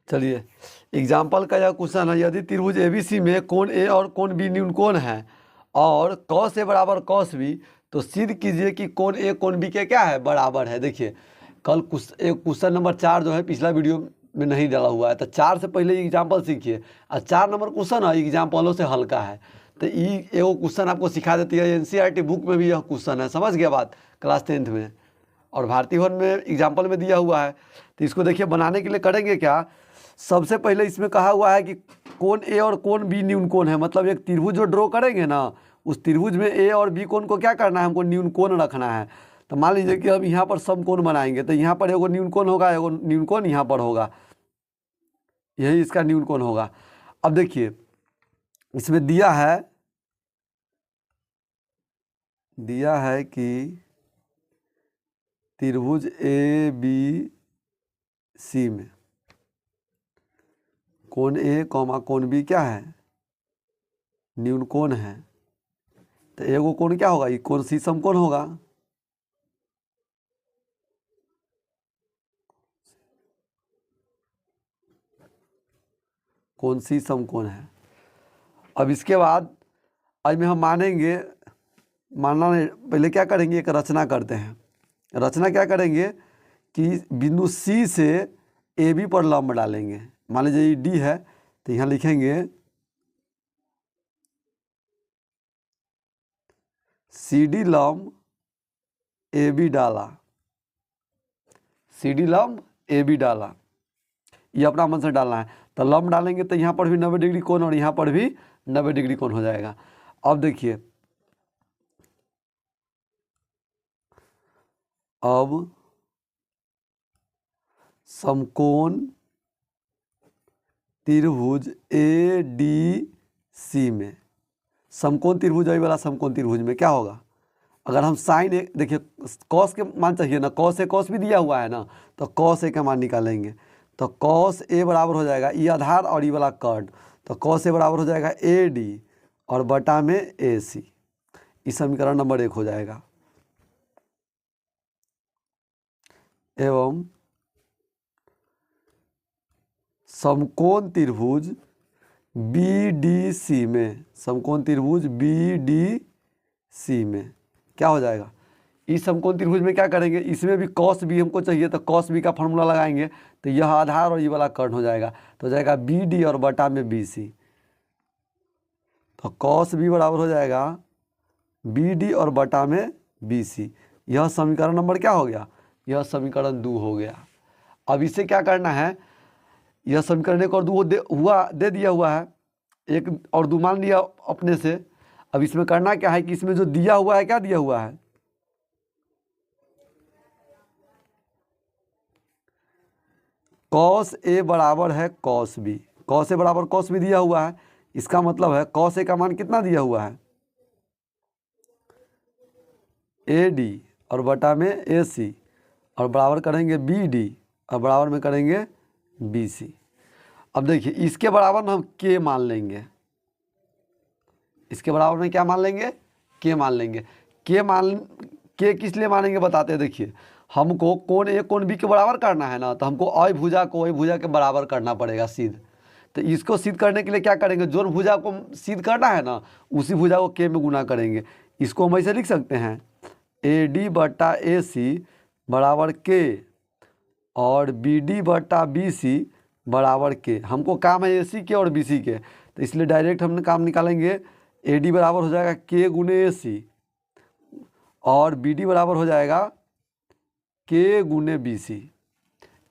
चलिए एग्जाम्पल का यह क्वेश्चन है, यदि त्रिभुज एबीसी में कोण ए और कोण बी न्यून कोण है और कॉस ए बराबर कॉस बी, तो सिद्ध कीजिए कि कोण ए कोण बी के क्या है, बराबर है। देखिए कल एक क्वेश्चन नंबर 4 जो है पिछला वीडियो में नहीं डाला हुआ है, तो 4 से पहले एग्जाम्पल सीखिए और 4 नंबर क्वेश्चन है एग्जाम्पलों से हल्का है। तो ये एगो क्वेश्चन आपको सिखा देती है, एनसीईआरटी बुक में भी यह क्वेश्चन है, समझ गया बात, क्लास 10th में, और भारतीय भवन में एग्जाम्पल में दिया हुआ है। तो इसको देखिए बनाने के लिए करेंगे क्या, सबसे पहले इसमें कहा हुआ है कि कोण ए और कोण बी न्यून कोण है, मतलब एक त्रिभुज जो ड्रॉ करेंगे ना, उस त्रिभुज में ए और बी कोण को क्या करना है, हमको न्यून कोण रखना है। तो मान लीजिए कि हम यहाँ पर समकोण बनाएंगे, तो यहाँ पर एगो न्यून कोण होगा, एगो न्यून कोण यहाँ पर होगा, यही इसका न्यून कोण होगा। अब देखिए इसमें दिया है कि त्रिभुज ए बी सी में कोण ए कॉमा कोण बी क्या है, न्यून कोण है। तो एगो कोण क्या होगा, ये कोण सी समकोण होगा, कोण सी समकोण है। अब इसके बाद आज में हम मानना नहीं, पहले क्या करेंगे, एक रचना करते हैं। रचना क्या करेंगे कि बिंदु सी से ए बी पर लंब डालेंगे। मान लीजिए ये डी है, तो यहाँ लिखेंगे सी डी लंब ए बी डाला, सी डी लंब ए बी डाला, ये अपना मन से डालना है। तो लंब डालेंगे तो यहाँ पर भी 90 डिग्री कोण और यहाँ पर भी 90 डिग्री कोण हो जाएगा। अब देखिए अब समकोण त्रिभुज ए डी सी में, समकोण त्रिभुज वही वाला समकोण त्रिभुज में क्या होगा, अगर हम साइन ए, देखिए कॉस के मान चाहिए ना, कॉस ए कॉस भी दिया हुआ है ना, तो कॉस ए का मान निकालेंगे। तो कॉस ए बराबर हो जाएगा ये आधार और ये वाला कर्ड, तो कॉस ए बराबर हो जाएगा ए डी और बटा में ए सी, इस समीकरण नंबर 1 हो जाएगा। एवं समकोण त्रिभुज बी डी सी में, समकोण त्रिभुज बी डी सी में क्या हो जाएगा, इस समकोण त्रिभुज में क्या करेंगे, इसमें भी कॉस बी हमको चाहिए, तो कॉस बी का फॉर्मूला लगाएंगे, तो यह आधार और ये वाला कर्ण हो जाएगा, तो हो जाएगा बी डी और बटा में बी सी। तो कॉस बी बराबर हो जाएगा बी डी और बटा में बी सी। यह समीकरण नंबर क्या हो गया, यह समीकरण 2 हो गया। अब इसे क्या करना है, यह समीकरण 1 और 2 दे दिया हुआ है, 1 और 2 मान लिया अपने से। अब इसमें करना क्या है कि इसमें जो दिया हुआ है, क्या दिया हुआ है, कॉस ए बराबर है कॉस बी, कॉस ए बराबर कॉस बी दिया हुआ है। इसका मतलब है कॉस ए का मान कितना दिया हुआ है, ए डी और बटा में ए सी, और बराबर करेंगे बी डी और बराबर में करेंगे बी सी। अब देखिए इसके बराबर में हम के मान लेंगे, इसके बराबर में क्या मान लेंगे, के मान लेंगे। के किस लिए मानेंगे बताते हैं। देखिए हमको कोण ए कोण बी के बराबर करना है ना, तो हमको अय भुजा को वही भुजा के बराबर करना पड़ेगा सिद्ध। तो इसको सिद्ध करने के लिए क्या करेंगे, जो भुजा को सिद्ध करना है ना, उसी भुजा को के में गुना करेंगे। इसको हम ऐसे लिख सकते हैं ए डी बटा ए सी बराबर के और बी डी बटा बी सी बराबर के। हमको काम है ए सी के और बी सी के, तो इसलिए डायरेक्ट हम काम निकालेंगे। ए डी बराबर हो जाएगा के गुने ए सी और बी डी बराबर हो जाएगा के गुने बी सी।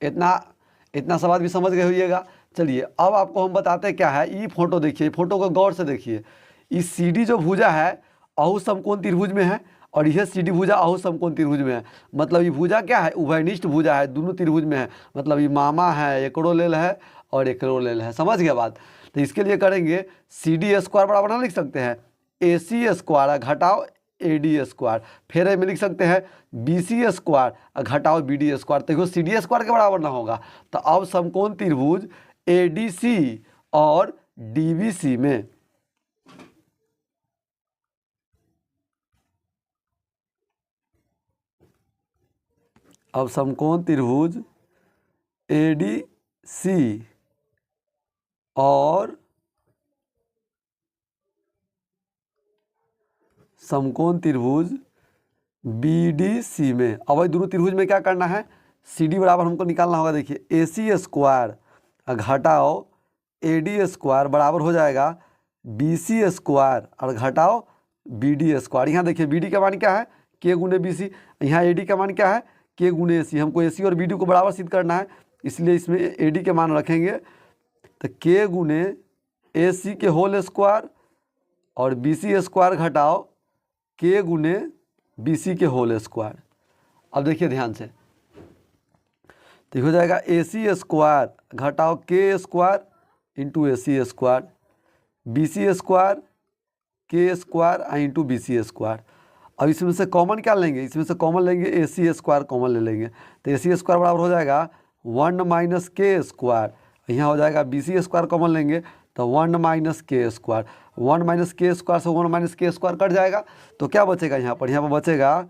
इतना सवाल भी समझ गए होइएगा। चलिए अब आपको हम बताते हैं क्या है। ये फोटो देखिए, फोटो को गौर से देखिए। इस सी डी जो भुजा है अहु समकोण त्रिभुज में है और यह सी डी भुजा अहु समकोण त्रिभुज में है। मतलब ये भुजा क्या है, उभयनिष्ठ भुजा है, दोनों त्रिभुज में है। मतलब ये मामा है, एकड़ो लेल है और एकड़ो लेल है। समझ गया बात। तो इसके लिए करेंगे सी डी स्क्वायर बराबर ना लिख सकते हैं ए सी स्क्वायर घटाओ ए डी स्क्वायर, फिर में लिख सकते हैं बी सी स्क्वायर घटाओ बी डी स्क्वायर। देखो सी डी स्क्वायर के बराबर ना होगा। तो अब समकोण त्रिभुज ए डी सी और डी बी सी में अब समकोण त्रिभुज ए डी सी और समकोण त्रिभुज BDC में। अब भाई दोनों त्रिभुज में क्या करना है, CD बराबर हमको निकालना होगा। देखिए AC स्क्वायर घटाओ AD स्क्वायर बराबर हो जाएगा BC स्क्वायर और घटाओ BD स्क्वायर। यहाँ देखिए BD का मान क्या है, K गुने BC। यहाँ AD का मान क्या है, K गुने AC। हमको AC और BD को बराबर सिद्ध करना है, इसलिए इसमें AD के मान रखेंगे। तो K गुने AC के होल स्क्वायर और BC स्क्वायर घटाओ K गुने BC के होल स्क्वायर। अब देखिए ध्यान से, तो हो जाएगा AC स्क्वायर घटाओ K square into AC square, BC square K square into BC square. अब इसमें से कॉमन क्या लेंगे, इसमें से कॉमन लेंगे AC स्क्वायर कॉमन ले लेंगे। तो AC स्क्वायर बराबर हो जाएगा 1 माइनस K स्क्वायर। यहाँ हो जाएगा BC स्क्वायर कॉमन लेंगे तो 1 minus K square. 1 minus K square से 1 माइनस K स्क्वायर कट जाएगा, तो क्या बचेगा यहाँ पर बचेगा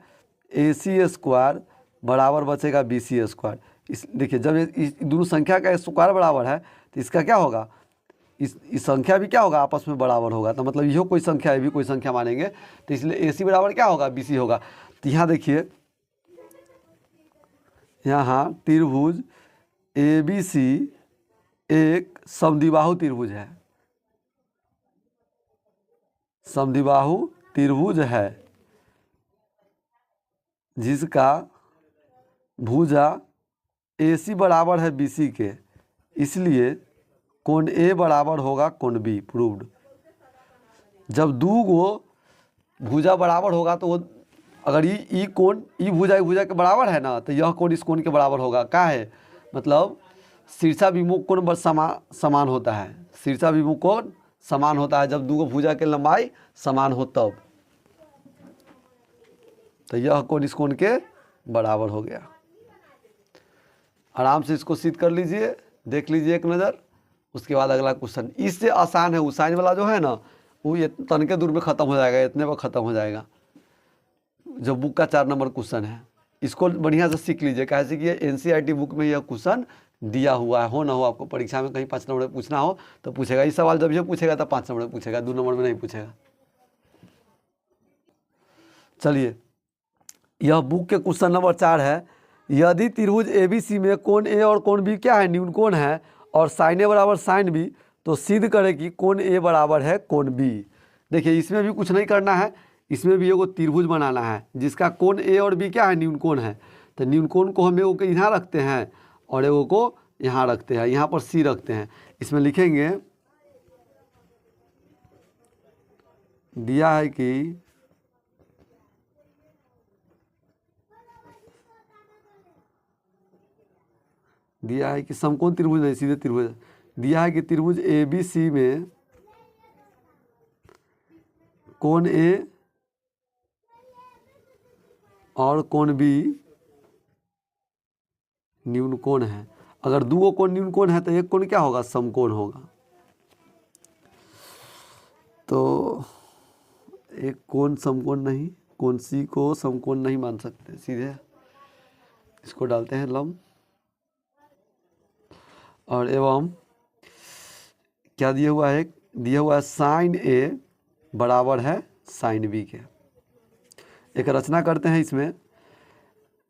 AC स्क्वायर बराबर बचेगा BC स्क्वायर। इस देखिए जब इस दोनों संख्या का स्क्वायर बराबर है तो इसका क्या होगा, इस संख्या भी क्या होगा, आपस में बराबर होगा। तो मतलब यह कोई संख्या है भी कोई संख्या मानेंगे, तो इसलिए AC बराबर क्या होगा, BC होगा। तो यहाँ देखिए, यहाँ त्रिभुज ABC एक समद्विबाहु त्रिभुज है, समद्विबाहु त्रिभुज है जिसका भुजा AC बराबर है BC के, इसलिए कोण A बराबर होगा कोण B। प्रूव्ड। जब दो गो भुजा बराबर होगा तो वो अगर ई कोण ई भुजा के बराबर है ना, तो यह कोण इस कोण के बराबर होगा। क्या है मतलब, शीर्षाभिमुख कोण समान होता है, शीर्षाभिमुख कोण समान होता है जब दो भुजा के लंबाई समान हो तब। तो यह कोण इस कोण के बराबर हो गया। आराम से इसको सिद्ध कर लीजिए, देख लीजिए एक नज़र। उसके बाद अगला क्वेश्चन इससे आसान है, साइन वाला जो है ना वो ये तनके दूर में ख़त्म हो जाएगा, इतने पर ख़त्म हो जाएगा। जो बुक का 4 नंबर क्वेश्चन है, इसको बढ़िया से सीख लीजिए। कैसे कि ये NCERT बुक में यह क्वेश्चन दिया हुआ है। हो ना हो आपको परीक्षा में कहीं 5 नंबर में पूछना हो तो पूछेगा। इस सवाल जब ये पूछेगा तो 5 नंबर में पूछेगा, 2 नंबर में नहीं पूछेगा। चलिए, यह बुक के क्वेश्चन नंबर 4 है। यदि त्रिभुज ABC में कोण A और कोण B क्या है, न्यून कोण है, और साइन A बराबर साइन B, तो सिद्ध करें कि कोण A बराबर है कोण B। देखिए इसमें भी कुछ नहीं करना है, इसमें भी एगो त्रिभुज बनाना है जिसका कोण A और B क्या है, न्यून कोण है। तो न्यून कोण को हम एगो के यहाँ रखते हैं और एगो को यहाँ रखते हैं, यहाँ पर C रखते हैं। इसमें लिखेंगे दिया है कि समकोण त्रिभुज नहीं, सीधे त्रिभुज। दिया है कि त्रिभुज ABC में कोण A और कोण B न्यून कोण है। अगर दो कोण न्यून कोण है तो एक कोण क्या होगा, समकोण होगा। तो एक कोण समकोण नहीं, कोण C को समकोण नहीं मान सकते, सीधे इसको डालते हैं लंब। और एवं क्या दिया हुआ है, दिया हुआ है साइन A बराबर है साइन B के। एक रचना करते हैं, इसमें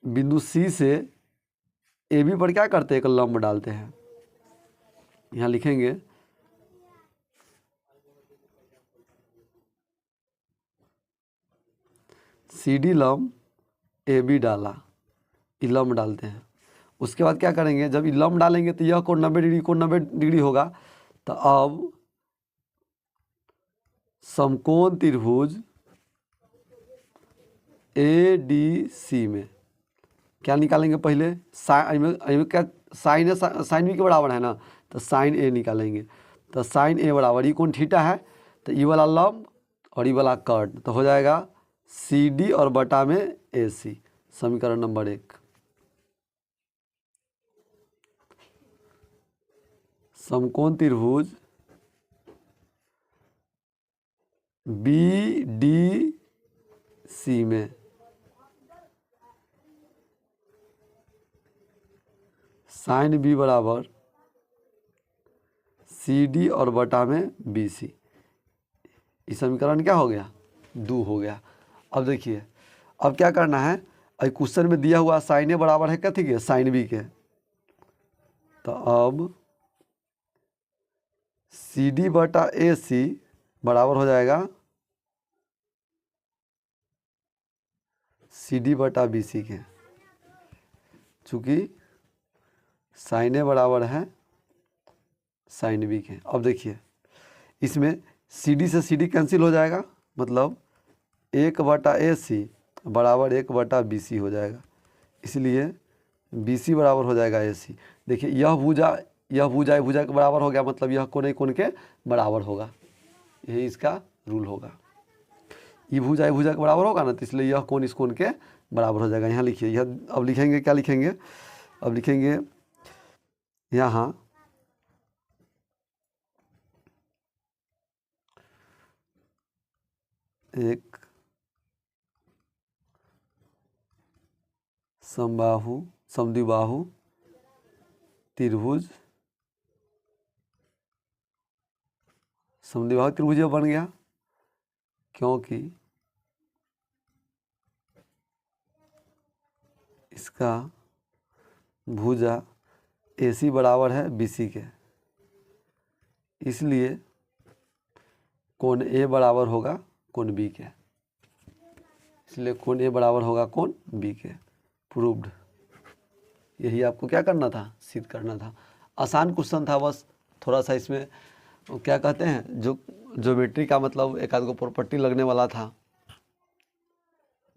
बिंदु C से AB पर क्या करते हैं, एक लंब डालते हैं। यहाँ लिखेंगे CD लंब AB डाला, ये लंब डालते हैं। उसके बाद क्या करेंगे, जब ये लंब डालेंगे तो यह कोण 90 डिग्री, कोण 90 डिग्री होगा। तो अब समकोण त्रिभुज ADC में क्या निकालेंगे, पहले साइन क्या, साइन B के बराबर है ना, तो साइन A निकालेंगे। तो साइन A बराबर, ये कोण थीटा है तो ये वाला लंब और ये वाला कट, तो हो जाएगा CD और बटा में AC। समीकरण नंबर 1। समकोण त्रिभुज BDC में साइन B बराबर सी डी और बटा में बी सी। इस समीकरण क्या हो गया, 2 हो गया। अब देखिए अब क्या करना है, क्वेश्चन में दिया हुआ साइन ए बराबर है कथी के, साइन बी के। तो अब सी डी बटा ए सी बराबर हो जाएगा सी डी बटा बी सी के, चूँकि साइन ए बराबर है साइन बी के। अब देखिए इसमें सी डी से सी डी कैंसिल हो जाएगा, मतलब 1 बटा ए सी बराबर 1 बटा बी सी हो जाएगा, इसलिए बी सी बराबर हो जाएगा ए सी। देखिए यह भुजा भुजा के बराबर हो गया, मतलब यह कोण के बराबर होगा, यही इसका रूल होगा। ये भुजा के बराबर होगा ना, तो इसलिए यह कोण इस कोण के बराबर हो जाएगा। यहाँ लिखिए, यह अब लिखेंगे, क्या लिखेंगे, अब लिखेंगे यहाँ एक समद्विबाहु त्रिभुज बन गया, क्योंकि इसका भुजा AC बराबर है BC के, इसलिए कोण A बराबर होगा कोण B के, इसलिए कोण A बराबर होगा कोण B के। प्रूव्ड। यही आपको क्या करना था, सिद्ध करना था। आसान क्वेश्चन था, बस थोड़ा सा इसमें क्या कहते हैं, जो ज्योमेट्री का मतलब एक आध गो प्रॉपर्टी लगने वाला था,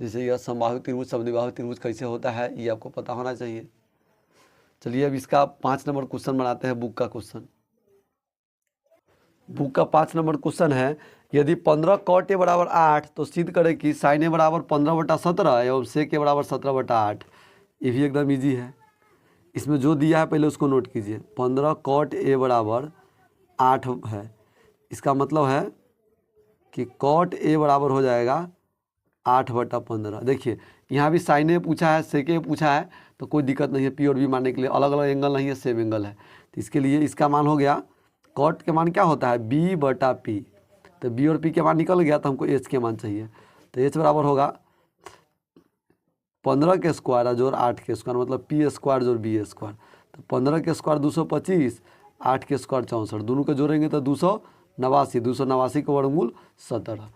जैसे यह समबाहु त्रिभुज समद्विबाहु त्रिभुज कैसे होता है, ये आपको पता होना चाहिए। चलिए अब इसका 5 नंबर क्वेश्चन बनाते हैं, बुक का क्वेश्चन। बुक का 5 नंबर क्वेश्चन है, यदि 15 cot A बराबर 8 तो सिद्ध करें कि sin A बराबर 15/17 एवं sec A बराबर 17/8। ये भी एकदम इजी है। इसमें जो दिया है पहले उसको नोट कीजिए। 15 cot A बराबर 8 है, इसका मतलब है कि cot A बराबर हो जाएगा 8/15। देखिए यहाँ भी sin A पूछा है, sec A पूछा है, तो कोई दिक्कत नहीं है, पी और बी मानने के लिए अलग अलग एंगल नहीं है, सेम एंगल है। तो इसके लिए इसका मान हो गया, कॉट के मान क्या होता है B/P, तो B और P के मान निकल गया, तो हमको H के मान चाहिए। तो H बराबर होगा 15 के स्क्वायर जोड़ 8 के स्क्वायर, मतलब P स्क्वायर जोड़ B स्क्वायर। तो 15 के स्क्वायर 225, 8 के स्क्वायर 64, दोनों को जोड़ेंगे तो 289, 289 का वर्गमूल 17।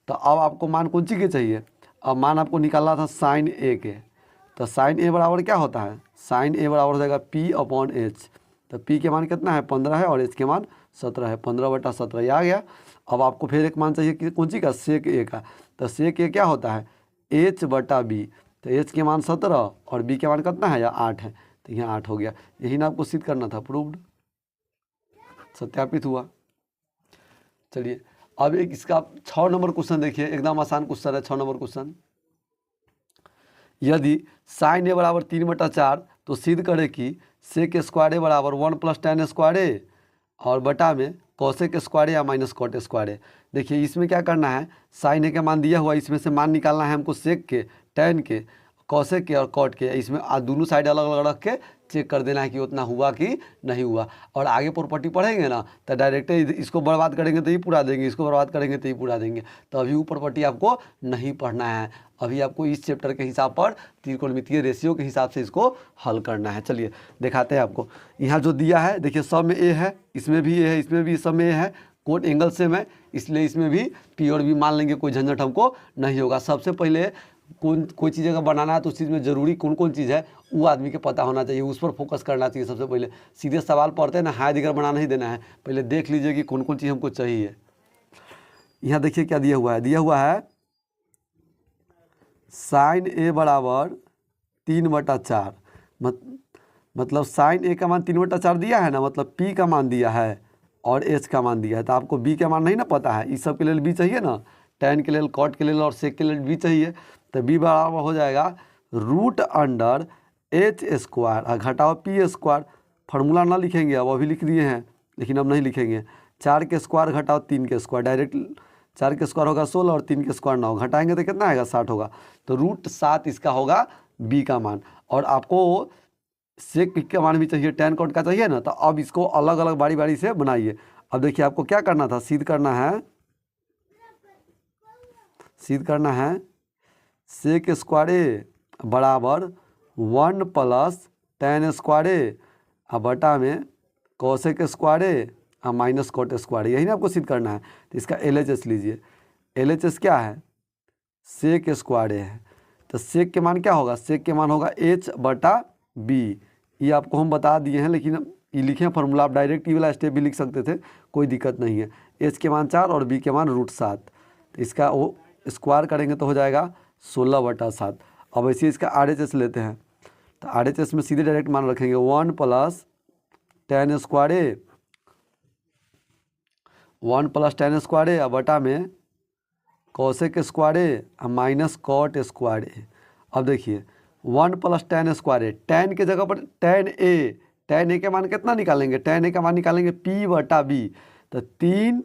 तो अब आपको मान कौन सी के चाहिए, अब मान आपको निकालना था साइन A के। तो साइन A बराबर क्या होता है, साइन A बराबर हो जाएगा P/H। तो P के मान कितना है 15 है और H के मान 17 है, 15/17 ये आ गया। अब आपको फिर एक मान चाहिए कि कौन सी का, सेक A का। तो सेक A क्या होता है H/B। तो H के मान 17 और B के मान कितना है, या 8 है, तो यहाँ 8 हो गया। यही ना आपको सिद्ध करना था, प्रूव्ड, सत्यापित हुआ। चलिए अब एक इसका 6 नंबर क्वेश्चन देखिए, एकदम आसान क्वेश्चन है 6 नंबर क्वेश्चन। यदि साइन A बराबर 3/4 तो सिद्ध करें कि सेक स्क्वायर A बराबर 1 + tan स्क्वायर A और बटा में कॉसेक स्क्वायर A या माइनस कॉट स्क्वायर A। देखिए इसमें क्या करना है, साइन A का मान दिया हुआ, इसमें से मान निकालना है हमको सेक के, टैन के, कॉसेक के और कॉट के। इसमें दोनों साइड अलग अलग रख के चेक कर देना है कि उतना हुआ कि नहीं हुआ। और आगे प्रॉपर्टी पढ़ेंगे ना, तो डायरेक्ट इसको बर्बाद करेंगे तो ही पूरा देंगे, इसको बर्बाद करेंगे तो ही पूरा देंगे। तो अभी वो प्रॉपर्टी आपको नहीं पढ़ना है, अभी आपको इस चैप्टर के हिसाब पर त्रिकोणमितीय रेशियो के हिसाब से इसको हल करना है। चलिए दिखाते हैं आपको। यहाँ जो दिया है देखिए, सब में A है, इसमें भी A है, इसमें भी सब में A है, कोण एंगल सेम है, इसलिए इसमें भी P और B मान लेंगे, कोई झंझट हमको नहीं होगा। सबसे पहले कोई चीज़ अगर बनाना है तो उस चीज़ में ज़रूरी कौन कौन चीज़ है वो आदमी के पता होना चाहिए, उस पर फोकस करना चाहिए। सबसे पहले सीधे सवाल पढ़ते हैं ना, हाथ दिगर बना नहीं देना है, पहले देख लीजिए कि कौन कौन चीज़ हमको चाहिए। यहाँ देखिए क्या दिया हुआ है, दिया हुआ है साइन A बराबर 3/4, मतलब साइन A का मान 3/4 दिया है ना, मतलब P का मान दिया है और H का मान दिया है। तो आपको B का मान नहीं ना पता है, इस सब के लिए B चाहिए ना, टैन के लिए, कॉट के लिए और सेक के लिए B चाहिए। तो B बराबर हो जाएगा √H² घटाओ P स्क्वायर। फार्मूला ना लिखेंगे, अब अभी लिख दिए हैं लेकिन अब नहीं लिखेंगे। 4 के स्क्वायर घटाओ 3 के स्क्वायर, डायरेक्ट 4 के स्क्वायर होगा 16 और 3 के स्क्वायर 9, घटाएंगे तो कितना आएगा 60 होगा। तो √7 इसका होगा B का मान। और आपको सेक का मान भी चाहिए, tan कॉट का चाहिए ना। तो अब इसको अलग अलग बारी बारी से बनाइए। अब देखिए आपको क्या करना था, सिद्ध करना है सेक स्क्वायर ए बराबर 1 प्लस tan स्क्वायर ए और बटा में कोसेक स्क्वायर ए और माइनस कॉट स्क्वायर, यही ना आपको सिद्ध करना है। तो इसका LHS लीजिए। LHS क्या है, सेक स्क्वायर ए है। तो सेक के मान क्या होगा, सेक के मान होगा H/B। ये आपको हम बता दिए हैं, लेकिन ये लिखे फार्मूला, आप डायरेक्ट ये वाला स्टेप भी लिख सकते थे, कोई दिक्कत नहीं है। H के मान 4 और B के मान √7। तो इसका वो स्क्वायर करेंगे तो हो जाएगा 16/7। अब ऐसे इसका RHS लेते हैं। तो RHS में सीधे डायरेक्ट मान रखेंगे 1 प्लस tan स्क्वायर ए, 1 प्लस tan स्क्वायर ए बटा में कोसेक स्क्वायर ए और माइनस कॉट स्क्वायर ए। अब देखिए 1 प्लस tan स्क्वायर ए, tan के जगह पर tan ए के मान कितना निकालेंगे, tan ए का मान निकालेंगे P/B। तो 3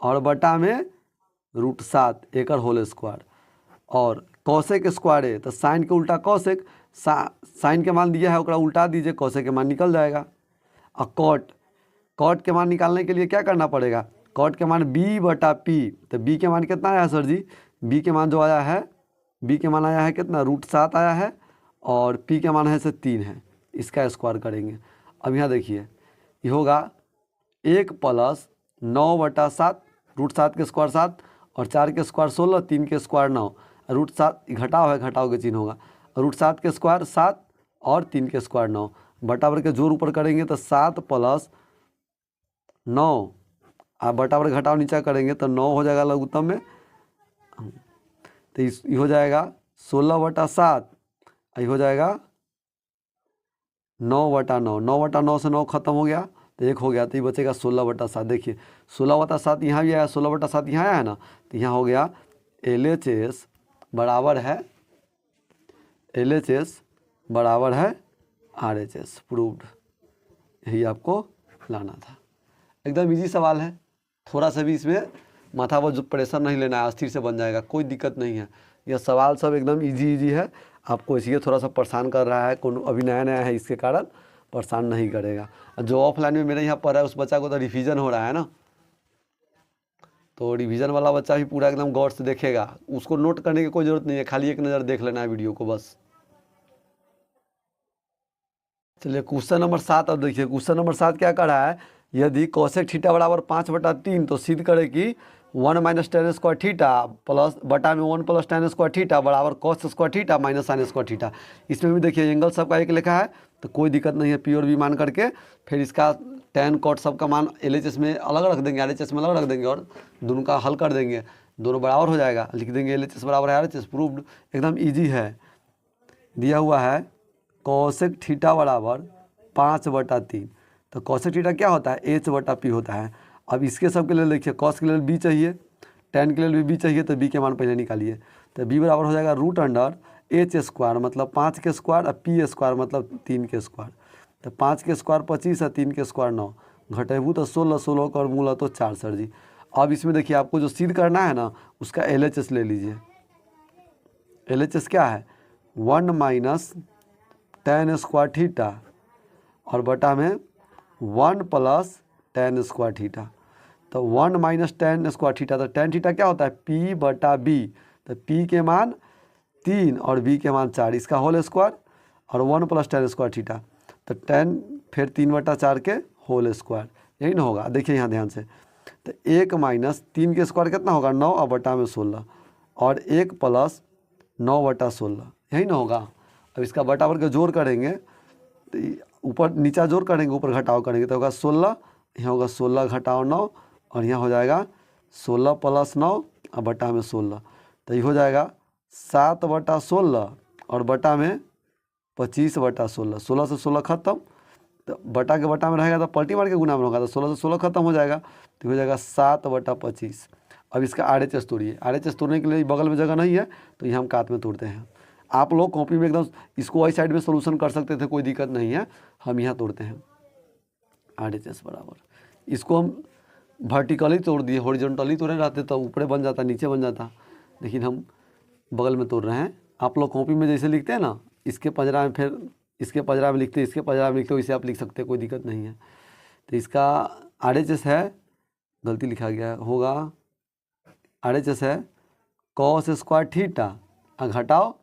और बटा में √7 एकर होल स्क्वायर। और कोसेक स्क्वायर ए, तो साइन के उल्टा कोसेक, साइन के मान दिया है ओकरा उल्टा दीजिए, कोसेक के मान निकल जाएगा। और कॉट के मान निकालने के लिए क्या करना पड़ेगा, कॉट के मान B/P। तो B के मान कितना आया सर जी, B के मान जो आया है, B के मान आया है कितना, √7 आया है और P के मान है से 3 है। इसका स्क्वायर करेंगे। अब यहाँ देखिए ये होगा 1 प्लस 9/7, √7 के स्क्वायर 7 और 4 के स्क्वायर 16, 3 के स्क्वायर 9, √7 घटाव है, घटाव के चिन्ह होगा। √7 के स्क्वायर 7 और 3 के स्क्वायर 9, बटाबर के जोड़ ऊपर करेंगे तो 7 प्लस 9 आप बटाबर घटाव नीचा करेंगे तो 9 हो जाएगा लघुत्तम में। तो ये हो जाएगा 16/7, ये हो जाएगा 9/9। 9/9 से 9 खत्म हो गया तो 1 हो गया, तो ये बचेगा 16/7। देखिए 16/7 यहाँ भी आया, 16/7 यहाँ आया है ना। तो यहाँ हो गया LHS बराबर है RHS, प्रूव्ड। यही आपको लाना था। एकदम इजी सवाल है, थोड़ा सा भी इसमें माथा पर जो प्रेशर नहीं लेना है, अस्थिर से बन जाएगा, कोई दिक्कत नहीं है। यह सवाल सब एकदम इजी है। आपको इसलिए थोड़ा सा परेशान कर रहा है, कौन अभी नया है, इसके कारण परेशान नहीं करेगा। जो ऑफलाइन में मेरे यहाँ पढ़ रहा है उस बच्चा को तो रिवीजन हो रहा है ना, तो रिवीजन वाला बच्चा भी पूरा एकदम गौर से देखेगा। उसको नोट करने की कोई ज़रूरत नहीं है, खाली एक नज़र देख लेना है वीडियो को बस। चलिए क्वेश्चन नंबर 7। अब देखिए क्वेश्चन नंबर 7 क्या कर रहा है, यदि कोसेक थीटा बराबर 5/3 तो सिद्ध करे कि 1 minus tan square theta plus बटा में 1 प्लस tan स्क्वायर थीटा बराबर cos square theta minus sin square theta. इसमें भी देखिए एंगल सबका एक लिखा है, तो कोई दिक्कत नहीं है, P और V मान करके फिर इसका tan cot सबका मान LHS में अलग रख देंगे, RHS में अलग रख देंगे और दोनों का हल कर देंगे, दोनों बराबर हो जाएगा। लिख देंगे LHS बराबर है RHS, प्रूव्ड। एकदम ईजी है। दिया हुआ है कोसेक थीटा बराबर 5/3। तो कोसेक थीटा क्या होता है, H/P होता है। अब इसके सब के लिए देखिए, कॉस के लिए B चाहिए, tan के लिए भी B चाहिए, तो B के मान पहले निकालिए। तो B बराबर हो जाएगा √H² मतलब 5 के स्क्वायर और P² मतलब 3 के स्क्वायर। तो 5 के स्क्वायर 25 और 3 के स्क्वायर 9, घटेबू तो 16, 16 का मूल तो 4 सर जी। अब इसमें देखिए आपको जो सिद्ध करना है ना, उसका LHS ले लीजिए। LHS क्या है, 1 माइनस tan स्क्वायर थीटा और बटा में 1 प्लस tan स्क्वायर थीटा। तो 1 माइनस tan स्क्वायर थीटा, तो tan थीटा क्या होता है P/B। तो P के मान 3 और B के मान 4, इसका होल स्क्वायर और 1 प्लस tan स्क्वायर थीटा। तो tan फिर 3/4 के होल स्क्वायर, यही ना होगा। देखिए यहाँ ध्यान से, तो 1 माइनस 3 के स्क्वायर कितना होगा 9 और बटा में 16 और 1 प्लस 9/16, यही ना होगा। अब इसका बटाबर के जोड़ करेंगे तो ऊपर नीचा जोड़ करेंगे, ऊपर घटाव करेंगे तो होगा 16, यहाँ होगा 16 घटाव 9 और यहाँ हो जाएगा 16 प्लस 9 और बटा में 16। तो ये हो जाएगा 7/16 और बटा में 25/16। 16 से 16 खत्म, तो बटा के बटा में रहेगा तो पलटी मार के गुना में होगा, तो 16 से 16 खत्म हो जाएगा, तो हो जाएगा 7/25। अब इसका RHS तोड़िए। RHS तोड़ने के लिए बगल में जगह नहीं है, तो ये हम कात में तोड़ते हैं। आप लोग कॉपी में एकदम इसको वाई साइड में सोल्यूशन कर सकते थे, कोई दिक्कत नहीं है, हम यहाँ तोड़ते हैं। RHS बराबर, इसको हम वर्टिकली तोड़ दिए, हॉरिजॉन्टली तोड़े रहते तो ऊपरे बन जाता, नीचे बन जाता, लेकिन हम बगल में तोड़ रहे हैं। आप लोग कॉपी में जैसे लिखते हैं ना, इसके पंजरा में फिर इसके पजरा में लिखते, इसके पजरा में लिखते हो, इसे आप लिख सकते हैं, कोई दिक्कत नहीं है। तो इसका RHS है, गलती लिखा गया होगा, RHS है cos स्क्वायर थीटा और घटाओ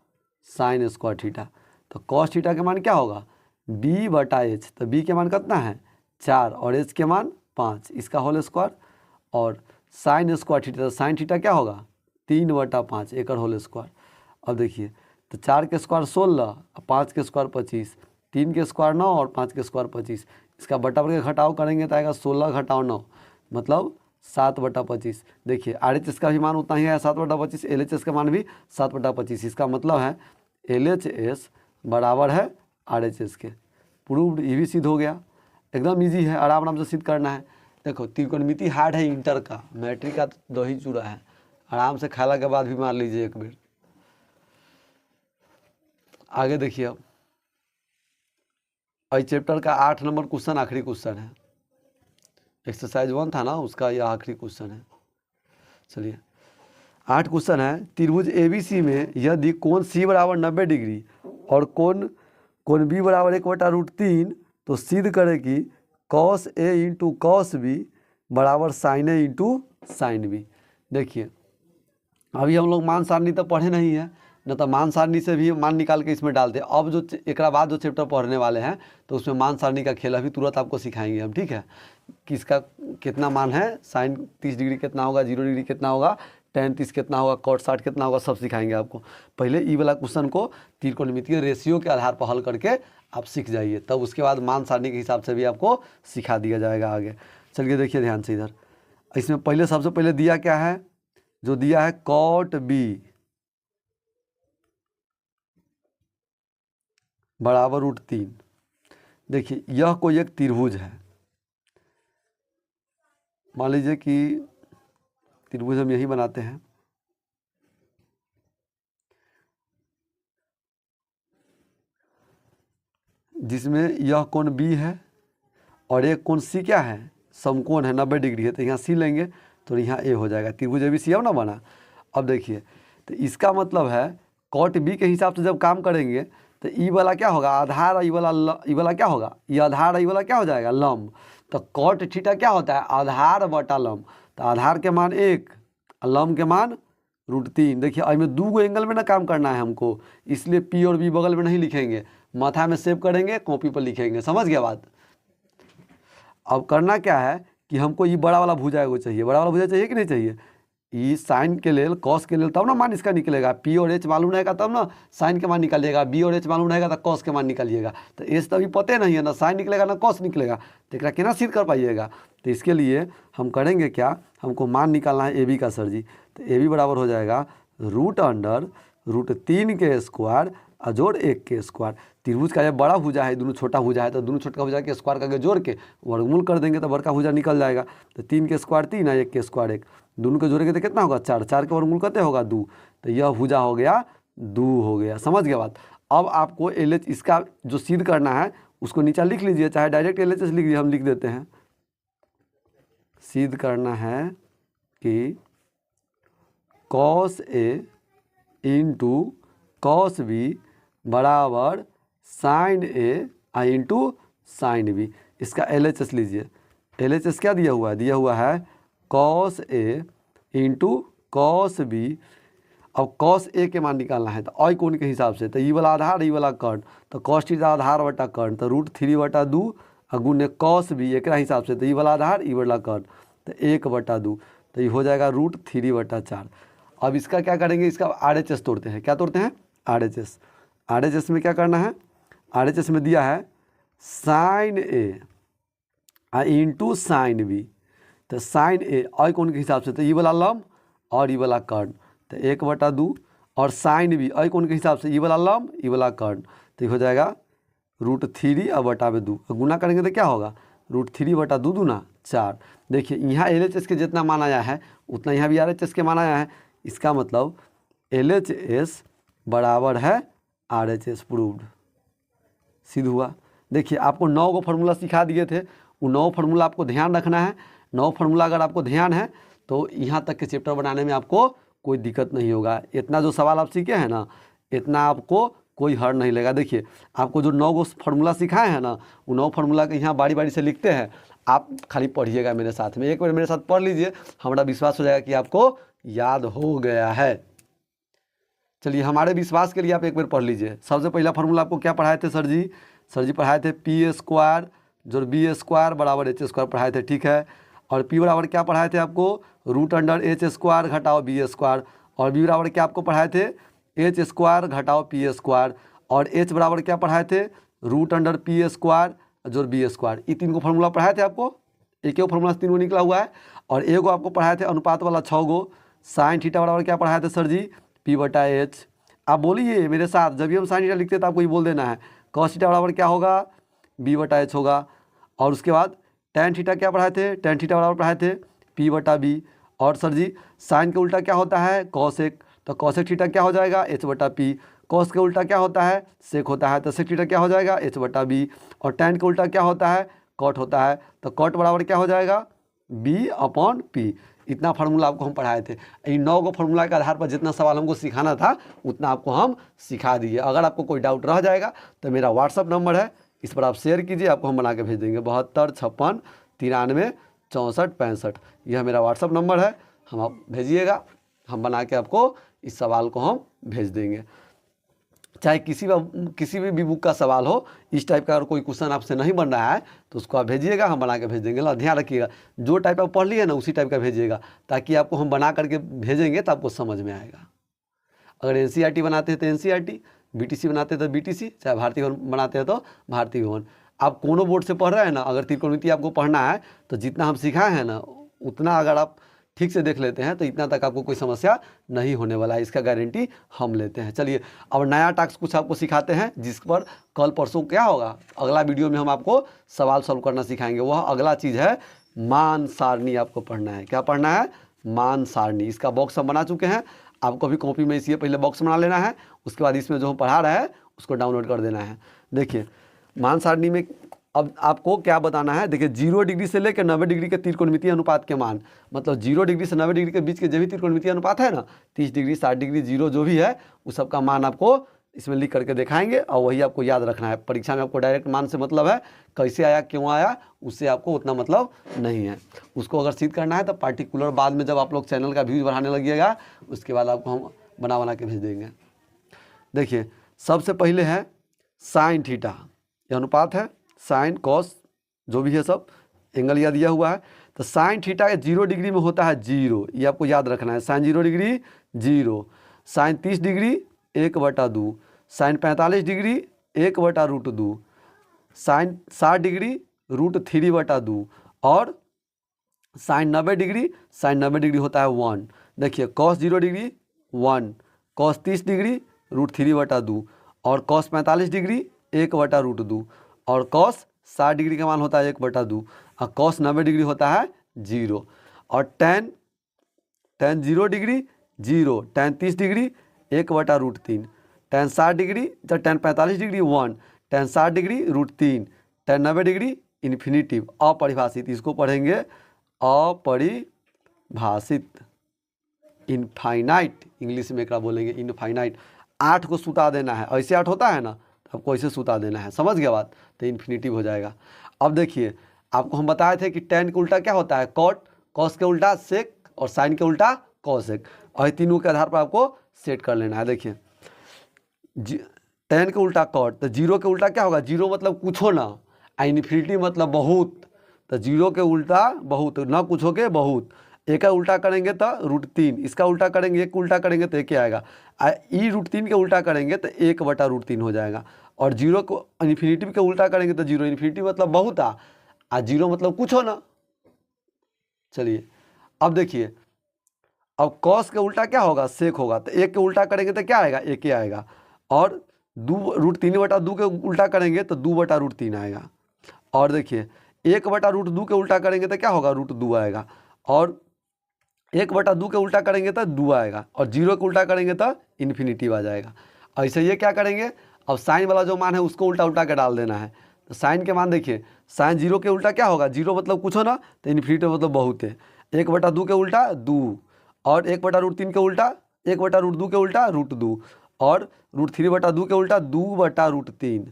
साइन स्क्वायर थीटा। तो cos थीटा के मान क्या होगा B/H। तो B के मान कितना है 4 और H के मान 5, इसका होल स्क्वायर। और साइन स्क्वायर थीटा, तो साइन थीटा क्या होगा 3/5 एक होल स्क्वायर। अब देखिए, तो 4 के स्क्वायर 16, 5 के स्क्वायर 25, 3 के स्क्वायर 9 और 5 के स्क्वायर 25। इसका बटा के घटाव करेंगे तो आएगा 16 घटाओ 9 मतलब 7/25। देखिए RHS का भी मान उतना ही है 7/25, LHS का मान भी 7/25। इसका मतलब है LHS बराबर है RHS के। प्रूव्ड, ये भी सिद्ध हो गया। एकदम इजी है, आराम आराम से सिद्ध करना है। देखो त्रिकोणमिति हार्ड है इंटर का, मैट्रिक का तो दही चूड़ा है, आराम से खाला के बाद भी मार लीजिए एक बेर। आगे देखिए, अब इस चैप्टर का 8 नंबर क्वेश्चन आखिरी क्वेश्चन है। एक्सरसाइज 1 था ना, उसका यह आखिरी क्वेश्चन है। चलिए 8 क्वेश्चन है। त्रिभुज ABC में यदि कोण C बराबर 90 डिग्री और कोण B बराबर 1/√3 तो सिद्ध करें कि cos A into cos B बराबर sin A into sin B। देखिए अभी हम लोग मान सारणी तो पढ़े नहीं है, न तो मान सारणी से भी मान निकाल के इसमें डालते हैं। अब जो एक बाद जो चैप्टर पढ़ने वाले हैं तो उसमें मान सारणी का खेल अभी तुरंत आपको सिखाएंगे हम, ठीक है। कि इसका कितना मान है, साइन 30 डिग्री कितना होगा, 0 डिग्री कितना होगा, tan 30 कितना होगा, cot 60 कितना होगा, सब सिखाएंगे आपको। पहले ई वाला क्वेश्चन को त्रिकोणमितीय रेशियो के आधार पर हल करके आप सीख जाइए, तब उसके बाद मान सारणी के हिसाब से भी आपको सिखा दिया जाएगा आगे। चलिए देखिए ध्यान से, इधर इसमें पहले सबसे पहले दिया क्या है, जो दिया है cot B बराबर √3। देखिए यह कोई एक त्रिभुज है, मान लीजिए कि त्रिभुज हम यही बनाते हैं। जिसमें यह कोण B है और एक कोण C क्या है, समकोण है, 90 डिग्री है। तो यहाँ C लेंगे तो यहाँ A हो जाएगा। त्रिभुज ABC अब ना बना। अब देखिए, तो इसका मतलब है cot B के हिसाब से जब काम करेंगे तो ई वाला क्या होगा आधार, ई वाला क्या होगा, ये आधार, ई वाला क्या हो जाएगा लंब। तो cot थीटा क्या होता है आधार बटा लंब। तो आधार के मान 1, लंब के मान √3। देखिए इसमें 2 एंगल में ना काम करना है हमको, इसलिए P और B बगल में नहीं लिखेंगे, माथा में सेव करेंगे, कॉपी पर लिखेंगे। समझ गया बात। अब करना क्या है कि हमको ये बड़ा वाला भुजा एगो चाहिए, बड़ा वाला भुजा चाहिए कि नहीं चाहिए। ये साइन के लिए, कॉस के लिए, तब ना मान इसका निकलेगा। P और H मालूम रहेगा तब ना साइन के मान निकालिएगा, B और H मालूम रहेगा तो कॉस के मान निकालिएगा। तो H तो अभी पते नहीं है, ना साइन निकलेगा ना कॉस निकलेगा, तो एक केना सिद्ध कर पाइएगा। तो इसके लिए हम करेंगे क्या, हमको मान निकालना है AB का सर जी। तो AB बराबर हो जाएगा √3 के स्क्वायर अजोड़ 1 के स्क्वायर। त्रिभुज का जब बड़ा भुजा है, दोनों छोटा भुजा है, तो दोनों छोटा भुजा के स्क्वायर करके जोड़ के वर्गमूल कर देंगे तो बड़का भुजा निकल जाएगा। तो 3 के स्क्वायर 3 है, 1 के स्क्वायर 1, दोनों के जोड़ेंगे तो कितना होगा 4, 4 के वर्गमूल करते होगा 2। तो यह भुजा हो गया 2 हो गया। समझ गया बात। अब आपको LH इसका जो सिद्ध करना है उसको नीचे लिख लीजिए, चाहे डायरेक्ट LHS लिख लीजिए, हम लिख देते हैं। सिद्ध करना है कि cos A into cos B बराबर sin A into sin B। इसका LHS लीजिए। LHS क्या दिया हुआ है, दिया हुआ है cos A into cos B। अब cos A के मान निकालना है तो आई कोण के हिसाब से, तो ई वाला आधार, ई वाला कर्ण, तो cos थीटा आधार बटा कर्ण, तो √3/2 गुने cos B एक हिसाब से, तो ई वाला आधार, ई वाला कर्ण, तो 1/2, तो ये हो जाएगा √3/4। अब इसका क्या करेंगे, इसका RHS तोड़ते हैं। क्या तोड़ते हैं RHS। RHS में क्या करना है, RHS में दिया है sin A into sin B। तो sin A आई कोण के हिसाब से, तो ये वाला लंब और ये वाला कर्ण, तो 1/2, और sin B आई कोण के हिसाब से, ये वाला लंब, ये वाला कर्ण, तो ये हो जाएगा √3/2। गुना करेंगे तो क्या होगा √3/2 दूना 4। देखिए यहाँ LHS के जितना मान आया है उतना यहाँ भी RHS के मान आया है। इसका मतलब LHS बराबर है RHS। प्रूव्ड, सिद्ध हुआ। देखिए आपको 9 गो फार्मूला सिखा दिए थे, वो 9 फार्मूला आपको ध्यान रखना है। 9 फार्मूला अगर आपको ध्यान है तो यहाँ तक के चैप्टर बनाने में आपको कोई दिक्कत नहीं होगा। इतना जो सवाल आप सीखे हैं ना, इतना आपको कोई हर नहीं लेगा। देखिए आपको जो 9 फार्मूला सिखाए हैं ना, वो 9 फार्मूला के यहाँ बारी बारी से लिखते हैं, आप खाली पढ़िएगा मेरे साथ में, एक बार मेरे साथ पढ़ लीजिए, हमारा विश्वास हो जाएगा कि आपको याद हो गया है। चलिए हमारे विश्वास के लिए आप एक बार पढ़ लीजिए। सबसे पहला फार्मूला आपको क्या पढ़ाए थे सर जी? सर जी पढ़ाए थे पी स्क्वायर जो बी स्क्वायर बराबर एच स्क्वायर पढ़ाए थे, ठीक है। और पी बराबर क्या पढ़ाए थे आपको? रूट अंडर एच स्क्वायर घटाओ बी स्क्वायर। और बी बराबर क्या आपको पढ़ाए थे? एच स्क्वायर घटाओ पी स्क्वायर। और एच बराबर क्या पढ़ाए थे? रूट अंडर पी स्क्वायर जो बी स्क्वायर। ये 3 को फार्मूला पढ़ाए थे आपको, एक ही फार्मूला से 3 निकला हुआ है। और एक को आपको पढ़ाए थे अनुपात वाला 6 गो। साइन थीटा बराबर क्या पढ़ाए थे सर जी? पी बटा एच। आप बोलिए मेरे साथ, जब भी हम साइन थीटा लिखते हैं तो आपको ये बोल देना है। कॉस थीटा बराबर क्या होगा? बी बटा एच होगा। और उसके बाद टेन थीटा क्या पढ़ाए थे? टेन थीटा बराबर पढ़ाए थे पी बटा बी। और सर जी साइन के उल्टा क्या होता है? कॉसेक, तो कॉसेक थीटा क्या हो जाएगा? एच बटा पी। कॉस के उल्टा क्या होता है? सेक होता है, तो सेक थीटा क्या हो जाएगा? एच बटा बी। और टेन के उल्टा क्या होता है? कॉट होता है, तो कॉट बराबर क्या हो जाएगा? B upon p. इतना फार्मूला आपको हम पढ़ाए थे। इन 9 को फार्मूला के आधार पर जितना सवाल हमको सिखाना था उतना आपको हम सिखा दिए। अगर आपको कोई डाउट रह जाएगा तो मेरा व्हाट्सअप नंबर है, इस पर आप शेयर कीजिए, आपको हम बना के भेज देंगे। 72 56 93 64 65 यह मेरा व्हाट्सअप नंबर है, हम आप भेजिएगा, हम बना के आपको इस सवाल को हम भेज देंगे। चाहे किसी भी बुक का सवाल हो, इस टाइप का अगर कोई क्वेश्चन आपसे नहीं बन रहा है तो उसको आप भेजिएगा, हम बना के भेज देंगे। ध्यान रखिएगा, जो टाइप आप पढ़ लिए ना उसी टाइप का भेजिएगा, ताकि आपको हम बना करके भेजेंगे तो आपको समझ में आएगा। अगर एनसीईआरटी बनाते हैं तो एनसीईआरटी, बीटीसी बनाते हैं तो बीटीसी, चाहे भारतीय भवन बनाते हैं तो भारतीय भवन। आप कोनो बोर्ड से पढ़ रहे हैं ना, अगर त्रिकोणमिति आपको पढ़ना है तो जितना हम सिखाए हैं ना उतना अगर आप ठीक से देख लेते हैं तो इतना तक आपको कोई समस्या नहीं होने वाला है, इसका गारंटी हम लेते हैं। चलिए अब नया टास्क कुछ आपको सिखाते हैं, जिस पर कल परसों क्या होगा, अगला वीडियो में हम आपको सवाल सॉल्व करना सिखाएंगे। वह अगला चीज़ है मान सारणी। आपको पढ़ना है, क्या पढ़ना है? मान सारणी। इसका बॉक्स हम बना चुके हैं, आपको भी कॉपी में इसलिए पहले बॉक्स बना लेना है, उसके बाद इसमें जो हम पढ़ा रहे हैं उसको डाउनलोड कर देना है। देखिए मान सारणी में अब आपको क्या बताना है? देखिए 0 डिग्री से लेकर 90 डिग्री के त्रिकोणमितीय अनुपात के मान, मतलब 0 डिग्री से 90 डिग्री के बीच के जो भी त्रिकोणमितीय अनुपात है ना, 30 डिग्री 60 डिग्री 0 जो भी है उस सब का मान आपको इसमें लिख करके दिखाएंगे और वही आपको याद रखना है। परीक्षा में आपको डायरेक्ट मान से मतलब है, कैसे आया क्यों आया उससे आपको उतना मतलब नहीं है। उसको अगर सिद्ध करना है तो पार्टिकुलर बाद में जब आप लोग चैनल का व्यूज़ बढ़ाने लगिएगा उसके बाद आपको हम बना के भेज देंगे। देखिए सबसे पहले है साइन थीटा, यह अनुपात है, साइन कॉस जो भी है सब एंगल यह दिया हुआ है। तो साइन थीटा 0 डिग्री में होता है 0, ये आपको याद रखना है। Sine 0 degree 0, sine 30 degree 1/2, sine 45 degree 1/√2, sine 60 degree √3/2 और साइन 90 डिग्री होता है 1। देखिए कॉस 0 डिग्री 1, कॉस 30 डिग्री √3/2 और कॉस 45 डिग्री 1/√2 और कॉस 60 डिग्री का मान होता है 1/2 और कॉस 90 डिग्री होता है 0 और tan 0 degree 0, tan 30 degree 1/√3, tan 60 degree जब tan 45 degree 1, tan 60 degree √3, tan 90 degree infinitive अपरिभाषित। इसको पढ़ेंगे अपरिभाषित, इनफाइनाइट इंग्लिश में क्या बोलेंगे? इनफाइनाइट। 8 को सुता देना है, ऐसे 8 होता है ना तो आपको ऐसे सुता देना है, समझ गया बात? तो इन्फिनिटिव हो जाएगा। अब देखिए आपको हम बताए थे कि टेन के उल्टा क्या होता है? कॉट, कॉस के उल्टा सेक और साइन के उल्टा कॉसेक, और तीनों के आधार पर आपको सेट कर लेना है। देखिए टेन के उल्टा कॉट, तो 0 के उल्टा क्या होगा? 0 मतलब कुछ हो ना, इन्फिनिटी मतलब बहुत, तो 0 के उल्टा बहुत, ना कुछ हो के बहुत। एक का उल्टा करेंगे तो √3, इसका उल्टा करेंगे, एक उल्टा करेंगे तो एक ही आएगा। ई √3 के उल्टा करेंगे तो 1/√3 हो जाएगा। और 0 को इन्फिनिटी के उल्टा करेंगे तो 0, इन्फिनिटी मतलब बहुत आ 0 मतलब कुछ हो ना। चलिए अब देखिए, अब कॉस के उल्टा क्या होगा? सेक होगा, तो 1 के उल्टा करेंगे तो क्या आएगा? 1 ही आएगा। और √3/2 के उल्टा करेंगे तो 2/√3 आएगा। और देखिए 1/√2 के उल्टा करेंगे तो क्या होगा? √2 आएगा। और 1/2 के उल्टा करेंगे तो 2 आएगा। और 0 के उल्टा करेंगे तो इन्फिनिटिव आ जाएगा। ऐसे ये क्या करेंगे? अब साइन वाला जो मान है उसको उल्टा के डाल देना है। तो साइन के मान देखिए, साइन 0 के उल्टा क्या होगा? 0 मतलब कुछ हो ना, तो इन्फिनिटिव मतलब बहुत है। 1/2 के उल्टा 2 और 1/√3 के उल्टा 1/√2 के उल्टा √2 और √3/2 के उल्टा 2/√3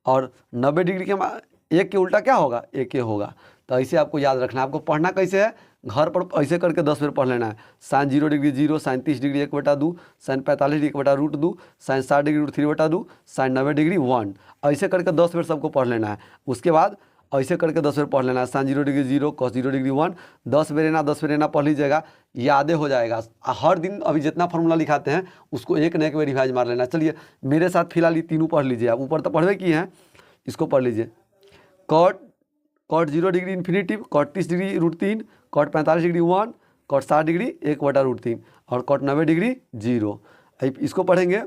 और 90 डिग्री के 1 के उल्टा क्या होगा, 1 होगा। तो ऐसे आपको याद रखना है। आपको पढ़ना कैसे है, घर पर ऐसे करके 10 बार पढ़ लेना है। Sine 0 degree 0, sine 30 degree 1/2, sine 45 degree 1/√2, sine 60 degree √3/2, sine 90 degree 1। ऐसे करके 10 बार सबको पढ़ लेना है। उसके बाद ऐसे करके 10 बार पढ़ लेना है। साइन 0 डिग्री 0, कॉस 0 डिग्री 1, 10 बार ना पढ़ लीजिएगा, यादें हो जाएगा। हर दिन अभी जितना फार्मूला लिखाते हैं उसको एक न एक बार रिवाइज मार लेना। चलिए मेरे साथ फिलहाल ये तीनों पढ़ लीजिए। आप ऊपर तो पढ़वे किए हैं, इसको पढ़ लीजिए। Cot 0 degree infinitive, cot 30 degree √3, cot 45 degree 1, cot 60 degree 1/√3 और कॉट 90 डिग्री 0। इसको पढ़ेंगे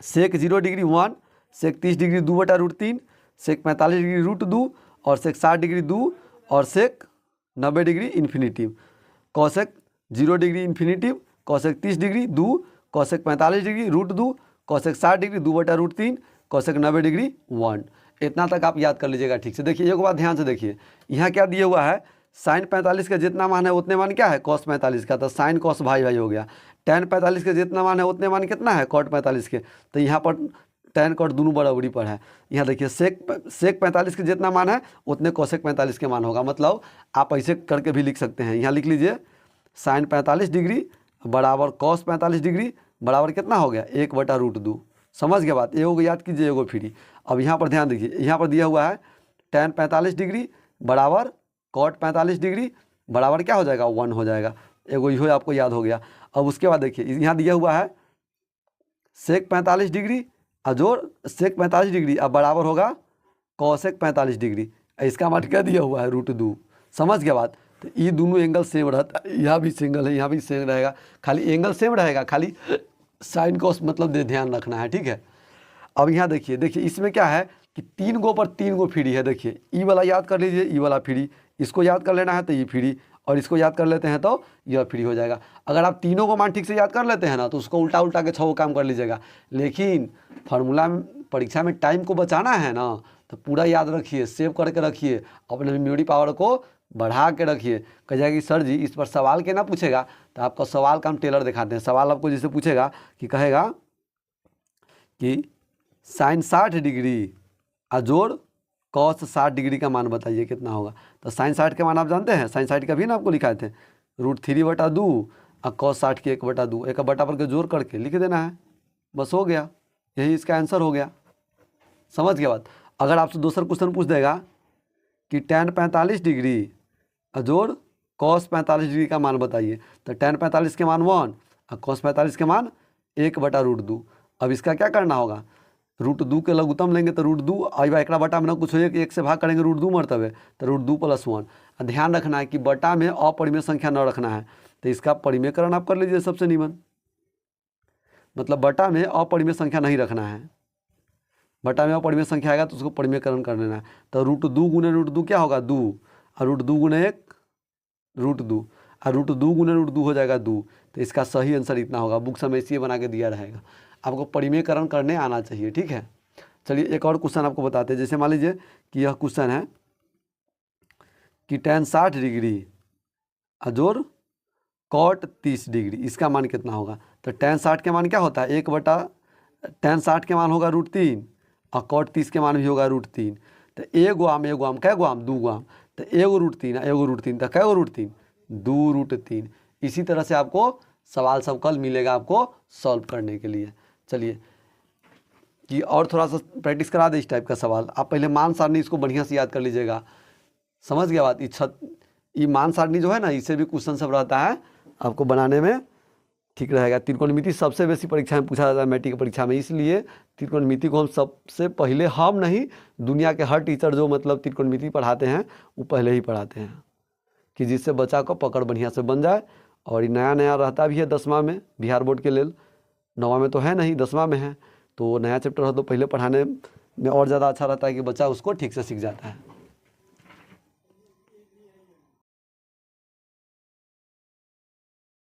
sec 0 degree 1, sec 30 degree 2/√3, sec 45 degree √2 और सेक 60 डिग्री 2 और sec 90 degree infinitive. Cosec 0 degree infinitive, cosec 30 degree 2, cosec 45 degree √2, cosec 60 degree 2/√3, cosec 90 degree 1। इतना तक आप याद कर लीजिएगा ठीक से। देखिए एक बात ध्यान से देखिए, यहाँ क्या दिया हुआ है, साइन 45 का जितना मान है उतने मान क्या है, कॉस 45 का। तो साइन कॉस भाई भाई हो गया। टेन 45 का जितना मान है उतने मान कितना है, कॉट 45 के। तो यहाँ पर टेन कॉट दोनों बराबरी पर है। यहाँ देखिए सेक 45 के जितना मान है उतने कोसेक 45 के मान होगा। मतलब आप ऐसे करके भी लिख सकते हैं। यहाँ लिख लीजिए साइन 45 डिग्री बराबर कॉस 45 डिग्री बराबर कितना हो गया, 1/√2। समझ गया बात, एगो याद कीजिए एगो फ्री। अब यहाँ पर ध्यान देखिए, यहाँ पर दिया हुआ है टेन 45 डिग्री बराबर कॉट 45 डिग्री बराबर क्या हो जाएगा, 1 हो जाएगा। एगो इहो आपको याद हो गया। अब उसके बाद देखिए यहाँ दिया हुआ है सेक 45 डिग्री जोड़ सेक 45 डिग्री अब बराबर होगा कॉसेक 45 डिग्री। इसका मान क्या दिया हुआ है, √2। समझ गया बात। तो ये दोनों एंगल सेम रहता है, यहाँ भी सिंगल है, यहाँ भी सेम रहेगा, खाली एंगल सेम रहेगा, खाली साइन कॉस मतलब ध्यान रखना है, ठीक है। अब यहाँ देखिए इसमें क्या है कि 3 गो पर 3 गो फ्री है। देखिए ई वाला याद कर लीजिए, ई वाला फ्री, इसको याद कर लेना है तो ये फ्री, और इसको याद कर लेते हैं तो यह फ्री हो जाएगा। अगर आप तीनों को मान ठीक से याद कर लेते हैं ना तो उसको उल्टा उल्टा के 6 काम कर लीजिएगा। लेकिन फार्मूला में परीक्षा में टाइम को बचाना है ना, तो पूरा याद रखिए, सेव करके रखिए, अपने मेमोरी पावर को बढ़ा के रखिए। कह जाएगा कि सर जी इस पर सवाल के ना पूछेगा, तो आपका सवाल का हम टेलर दिखाते हैं। सवाल आपको जैसे पूछेगा कि कहेगा कि साइन 60 डिग्री जोड़ कॉस 60 डिग्री का मान बताइए कितना होगा। तो साइन 60 के मान आप जानते हैं, साइन 60 का भी ना आपको लिखाए थे, √3/2 और कॉस 60 के 1/2, एक बटा पर के जोड़ करके लिख देना है, बस हो गया, यही इसका आंसर हो गया। समझ गया बात। अगर आपसे दूसरा क्वेश्चन पूछ देगा कि टेन 45 डिग्री जोड़ कॉस 45 डिग्री का मान बताइए, तो टेन 45 के मान 1 और कॉस 45 के मान 1/√2। अब इसका क्या करना होगा, √2 के लघुत्तम लेंगे तो √2 आई एक बटा में ना कुछ हो, एक से भाग करेंगे √2 मरतबे, तो √2 + 1। ध्यान रखना है कि बटा में अपरिमेय संख्या न रखना है, तो इसका परिमेयकरण आप कर लीजिए सबसे निमन। मतलब बटा में अपरिमेय संख्या नहीं रखना है, बटा में अपरिमेय संख्या आएगा तो उसको परिमेयकरण कर लेना है। तो √2 गुने √2 क्या होगा, 2, और √2 गुने 1 √2, और √2 गुने √2 हो जाएगा 2। तो इसका सही आंसर इतना होगा। बुक में इसी बना के दिया रहेगा, आपको परिमेयकरण करने आना चाहिए, ठीक है। चलिए एक और क्वेश्चन आपको बताते हैं। जैसे मान लीजिए कि यह क्वेश्चन है कि टेन 60 डिग्री जोड़ कॉट 30 डिग्री, इसका मान कितना होगा। तो टेन 60 के मान क्या होता है, टेन 60 के मान होगा √3 और कॉट 30 के मान भी होगा √3। तो एगो आम कै गो आम, 2 गो आम, तो एगो √3 एगो √3, तो कै गो √3, 2 √3। इसी तरह से आपको सवाल सब कल मिलेगा आपको सॉल्व करने के लिए। चलिए कि और थोड़ा सा प्रैक्टिस करा दे इस टाइप का सवाल। आप पहले मान सारणी इसको बढ़िया से याद कर लीजिएगा। समझ गया बात। ये मान सारणी जो है ना, इससे भी क्वेश्चन सब रहता है, आपको बनाने में ठीक रहेगा। त्रिकोणमिति सबसे बेसी परीक्षा में पूछा जाता है मैट्रिक की परीक्षा में, इसलिए त्रिकोणमिति को हम सबसे पहले, हम नहीं दुनिया के हर टीचर जो मतलब त्रिकोणमिति पढ़ाते हैं वो पहले ही पढ़ाते हैं, कि जिससे बच्चा को पकड़ बढ़िया से बन जाए। और ये नया नया रहता भी है 10वां में बिहार बोर्ड के लेल, 9वां में तो है नहीं, 10वां में है, तो नया चैप्टर हो तो पहले पढ़ाने में और ज़्यादा अच्छा रहता है कि बच्चा उसको ठीक से सीख जाता है।